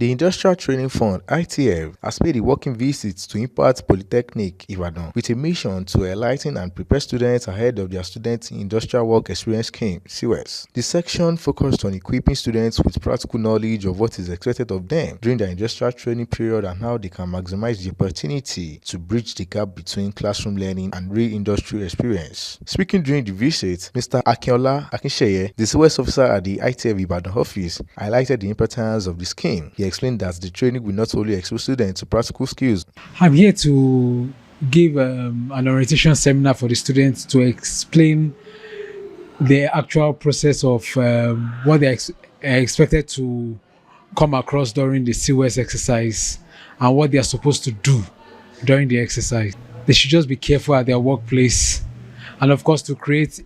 The Industrial Training Fund (ITF) has paid a working visit to Impact Polytechnic, Ibadan, with a mission to enlighten and prepare students ahead of their Student Industrial Work Experience Scheme (CWES). The section focused on equipping students with practical knowledge of what is expected of them during their industrial training period and how they can maximize the opportunity to bridge the gap between classroom learning and real industry experience. Speaking during the visit, Mr. Akinola Akinsheye, the CWES officer at the ITF Ibadan office, highlighted the importance of the scheme. He explained that the training will not only expose students to practical skills. I'm here to give an orientation seminar for the students to explain the actual process of what they are expected to come across during the CWES exercise and what they are supposed to do during the exercise. They should just be careful at their workplace and, of course, to create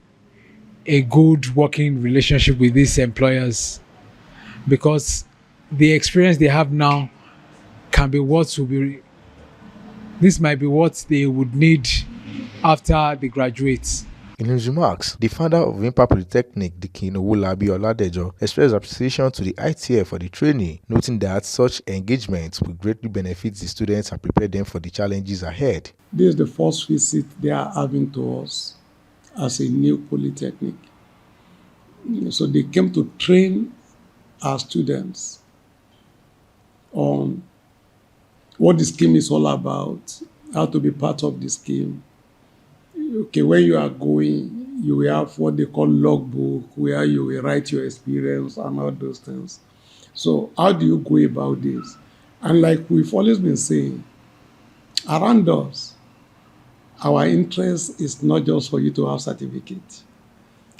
a good working relationship with these employers, because the experience they have now can be this might be what they would need after they graduate. In his remarks, the founder of Impact Polytechnic, Dikin Owolabi Oladejo, expressed appreciation to the ITF for the training, noting that such engagements will greatly benefit the students and prepare them for the challenges ahead. This is the first visit they are having to us as a new polytechnic. So they came to train our students on what the scheme is all about, how to be part of the scheme. Okay, when you are going, you will have what they call logbook, where you will write your experience and all those things. So how do you go about this? And like we've always been saying, around us, our interest is not just for you to have certificate.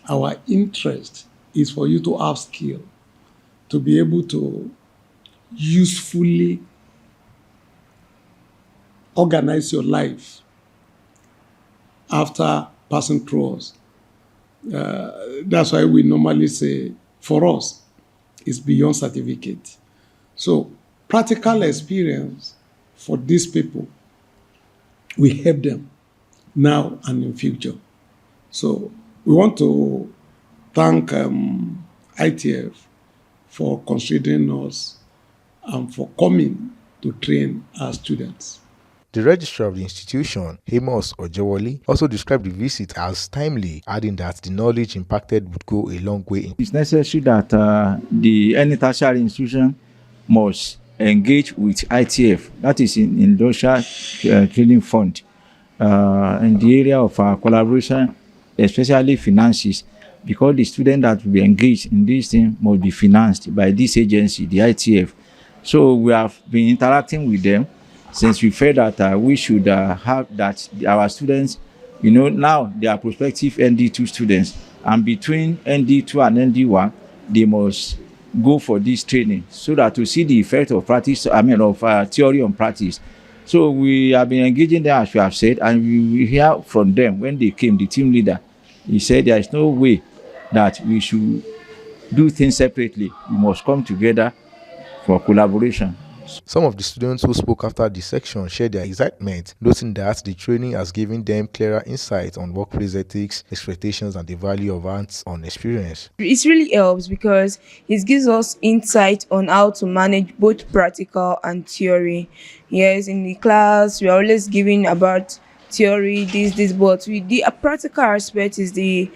Our interest is for you to have skill, to be able to usefully organize your life after passing through us. That's why we normally say, for us, it's beyond certificate. So practical experience for these people will help them now and in future. So we want to thank ITF for considering us and for coming to train our students. The registrar of the institution, Amos Ojewole, also described the visit as timely, adding that the knowledge impacted would go a long way. It's necessary that any tertiary institution must engage with ITF, that is in Industrial Training Fund, in the area of collaboration, especially finances, because the student that will be engaged in this thing must be financed by this agency, the ITF. So we have been interacting with them since we felt that we should have that our students, now they are prospective ND2 students, and between ND2 and ND1, they must go for this training so that to see the effect of practice, of theory on practice. So we have been engaging them, as we have said, and we hear from them when they came, the team leader. He said there is no way that we should do things separately. We must come together for collaboration. Some of the students who spoke after the section shared their excitement, noting that the training has given them clearer insight on workplace ethics, expectations, and the value of hands-on experience. It really helps because it gives us insight on how to manage both practical and theory. Yes, in the class, we are always giving about theory, this, but with the practical aspect is the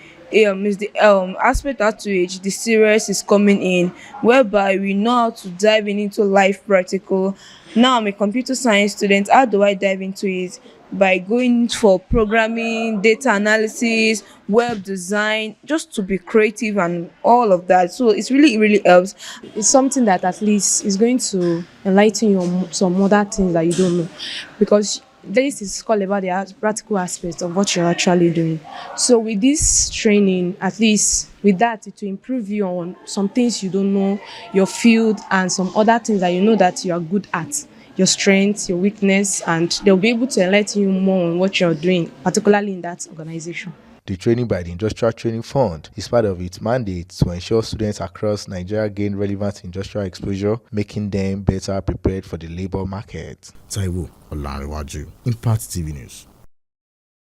aspect at which the series is coming in, whereby we know how to dive into life practical. Now I'm a computer science student. How do I dive into it? By going for programming, data analysis, web design, just to be creative and all of that. So it's really helps. It's something that at least is going to enlighten you on some other things that you don't know, because this is called about the practical aspect of what you're actually doing. So with this training, at least with that, it will improve you on some things you don't know, your field, and some other things that you know that you are good at, your strengths, your weakness, and they'll be able to enlighten you more on what you're doing, particularly in that organization. The training by the Industrial Training Fund is part of its mandate to ensure students across Nigeria gain relevant industrial exposure, making them better prepared for the labor market. Taiwo Olanrewaju, Impact TV News.